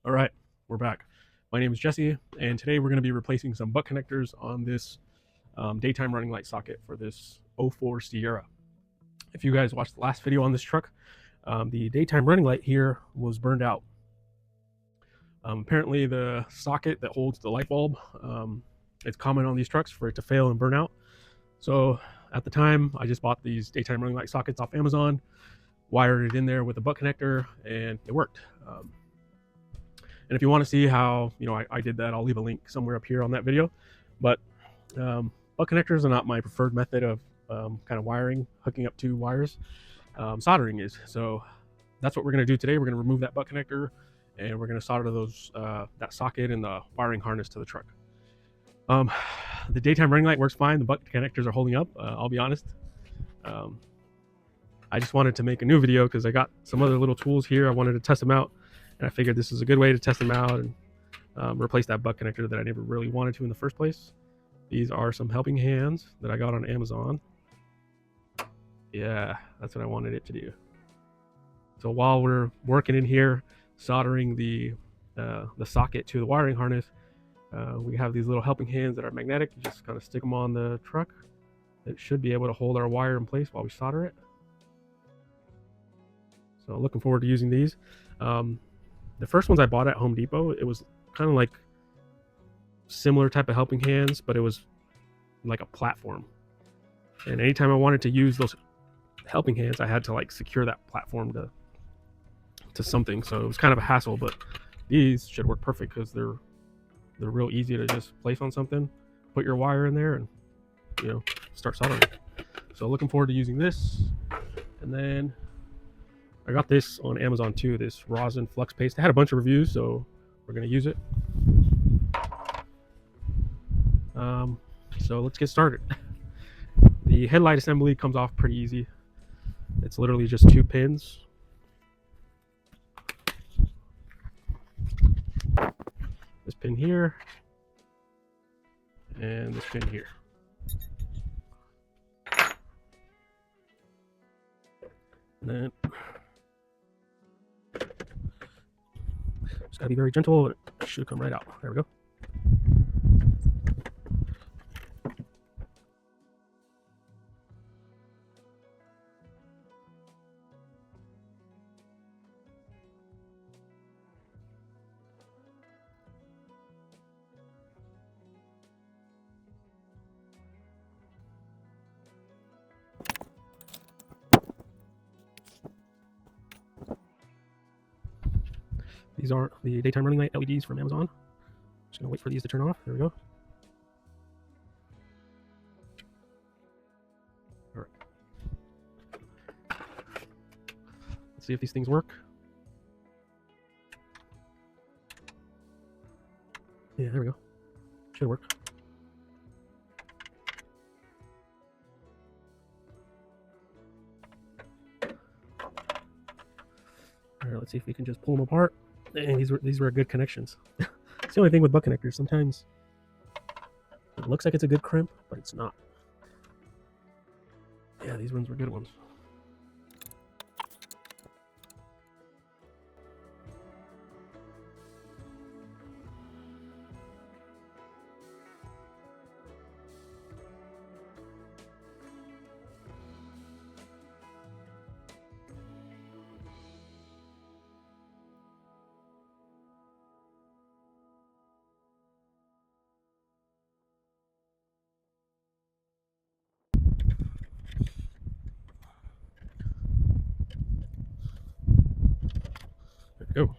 All right, we're back. My name is Jesse, and today we're going to be replacing some butt connectors on this daytime running light socket for this '04 Sierra. If you guys watched the last video on this truck, the daytime running light here was burned out. Apparently the socket that holds the light bulb, it's common on these trucks for it to fail and burn out. So at the time, I just bought these daytime running light sockets off Amazon, wired it in there with a butt connector, and it worked. And if you want to see how I did that, I'll leave a link somewhere up here on that video. But butt connectors are not my preferred method of kind of wiring, hooking up two wires. Soldering is. So that's what we're going to do today. We're going to remove that butt connector, and we're going to solder those that socket and the wiring harness to the truck. The daytime running light works fine. The butt connectors are holding up. I'll be honest. I just wanted to make a new video because I got some other little tools here. I wanted to test them out, and I figured this is a good way to test them out and replace that butt connector that I never really wanted to in the first place. These are some helping hands that I got on Amazon. Yeah, that's what I wanted it to do. So while we're working in here, soldering the socket to the wiring harness, we have these little helping hands that are magnetic. You just kind of stick them on the truck. It should be able to hold our wire in place while we solder it. So looking forward to using these. The first ones I bought at Home Depot, it was kind of like similar type of helping hands, but it was like a platform. And anytime I wanted to use those helping hands, I had to like secure that platform to something. So it was kind of a hassle, but these should work perfect because they're real easy to just place on something, put your wire in there, and start soldering. So looking forward to using this. And then I got this on Amazon too, this rosin flux paste. I had a bunch of reviews, so we're going to use it. So let's get started. The headlight assembly comes off pretty easy. It's literally just two pins. This pin here, and this pin here. And then just gotta be very gentle. It should come right out. There we go. These are the daytime running light LEDs from Amazon. Just gonna wait for these to turn off. There we go. All right. Let's see if these things work. Yeah, there we go. Should work. All right, let's see if we can just pull them apart. And these were good connections. It's the only thing with butt connectors. Sometimes it looks like it's a good crimp, but it's not. Yeah, these ones were good ones. There we go.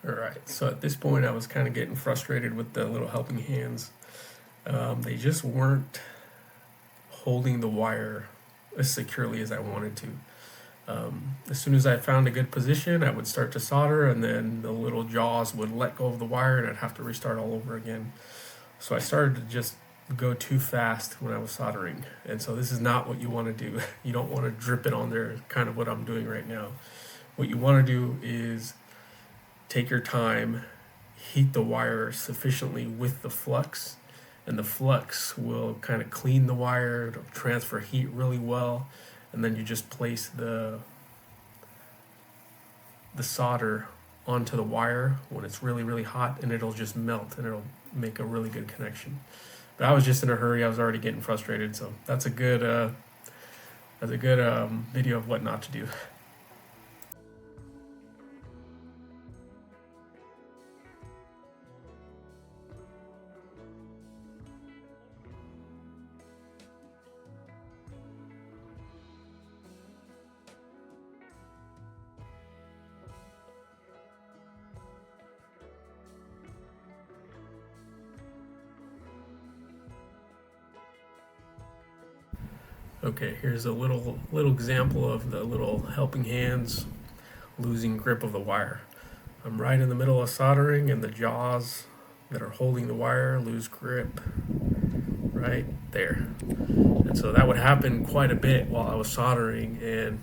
All right, so at this point I was kind of getting frustrated with the little helping hands. They just weren't holding the wire as securely as I wanted to. As soon as I found a good position, I would start to solder, and then the little jaws would let go of the wire, and I'd have to restart all over again. So I started to just go too fast when I was soldering, and so this is not what you want to do. You don't want to drip it on there, kind of what I'm doing right now. What you want to do is take your time, heat the wire sufficiently with the flux, and the flux will kind of clean the wire, it'll transfer heat really well, and then you just place the solder onto the wire when it's really, really hot, and it'll just melt and it'll make a really good connection. But I was just in a hurry, I was already getting frustrated, so that's a good video of what not to do. Okay, here's a little example of the little helping hands losing grip of the wire. I'm right in the middle of soldering, and the jaws that are holding the wire lose grip right there. And so that would happen quite a bit while I was soldering, and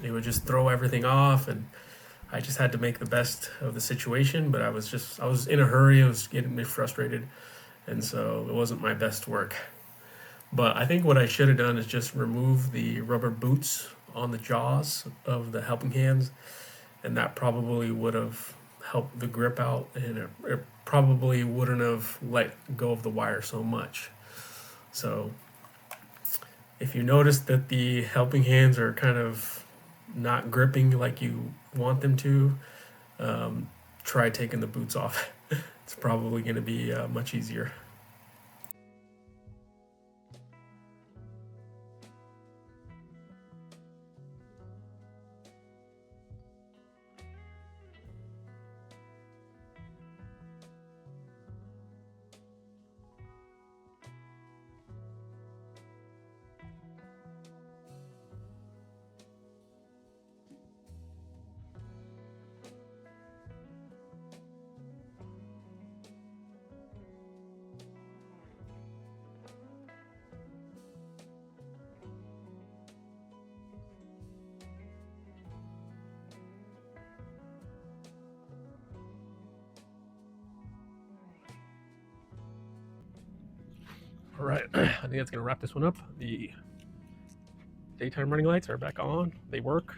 it would just throw everything off, and I just had to make the best of the situation. But I was in a hurry, I was getting me frustrated, and so it wasn't my best work. But I think what I should have done is just remove the rubber boots on the jaws of the helping hands, and that probably would have helped the grip out, and it probably wouldn't have let go of the wire so much. So if you notice that the helping hands are kind of not gripping like you want them to, try taking the boots off. It's probably going to be much easier. All right, I think that's gonna wrap this one up. The daytime running lights are back on. They work.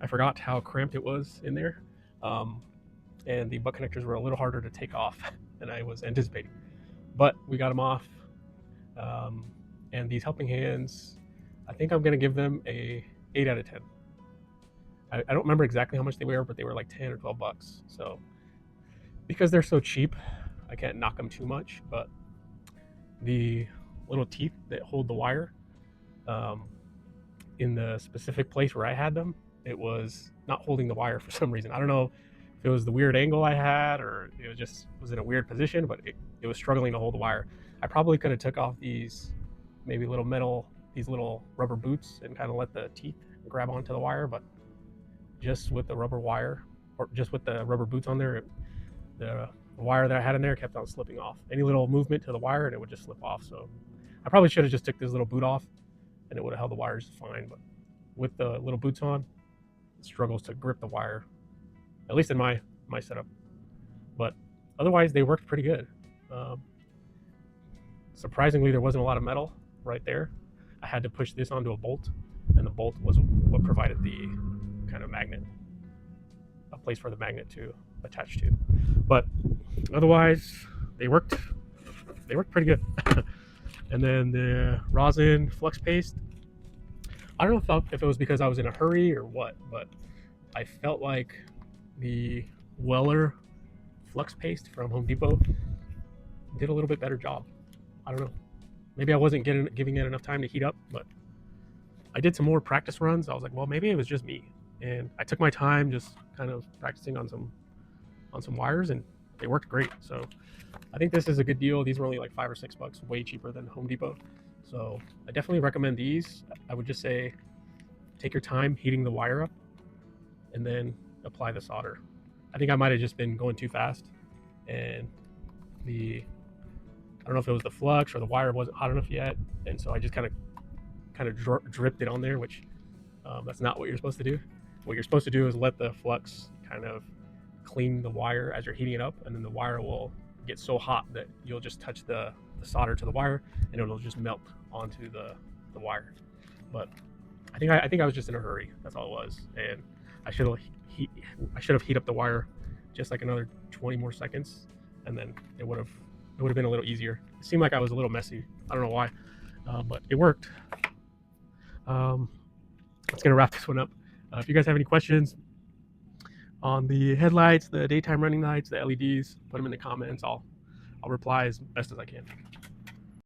I forgot how cramped it was in there. And the butt connectors were a little harder to take off than I was anticipating. But we got them off. And these helping hands, I think I'm gonna give them a 8 out of 10. I don't remember exactly how much they were, but they were like 10 or 12 bucks. So because they're so cheap, I can't knock them too much, but the little teeth that hold the wire, in the specific place where I had them, it was not holding the wire for some reason. I don't know if it was the weird angle I had, or it was in a weird position, but it was struggling to hold the wire. I probably could have took off these these little rubber boots and kind of let the teeth grab onto the wire, but just with the rubber wire, or just with the rubber boots on there, the wire that I had in there kept on slipping off. Any little movement to the wire and it would just slip off. So I probably should have just took this little boot off, and it would have held the wires fine. But with the little boots on, it struggles to grip the wire, at least in my setup. But otherwise, they worked pretty good. Surprisingly, there wasn't a lot of metal right there. I had to push this onto a bolt, and the bolt was what provided the kind of magnet, a place for the magnet to attach to. But otherwise, they worked pretty good. And then the rosin flux paste, I don't know if it was because I was in a hurry or what, but I felt like the Weller flux paste from Home Depot did a little bit better job. I don't know. Maybe I wasn't giving it enough time to heat up, but I did some more practice runs. I was like, well, maybe it was just me. And I took my time just kind of practicing on some on some wires, and they worked great. So I think this is a good deal. These were only like $5 or $6, way cheaper than Home Depot. So I definitely recommend these. I would just say take your time heating the wire up and then apply the solder. I think I might have just been going too fast, and I don't know if it was the flux or the wire wasn't hot enough yet, and so I just kind of dripped it on there, which that's not what you're supposed to do. What you're supposed to do is let the flux kind of clean the wire as you're heating it up, and then the wire will get so hot that you'll just touch the solder to the wire and it'll just melt onto the wire. But I think I was just in a hurry. That's all it was, and I should have heat up the wire just like another 20 more seconds, and then it would have been a little easier. It seemed like I was a little messy. I don't know why, but it worked. That's gonna wrap this one up. If you guys have any questions on the headlights, the daytime running lights, the LEDs, put them in the comments. I'll reply as best as I can.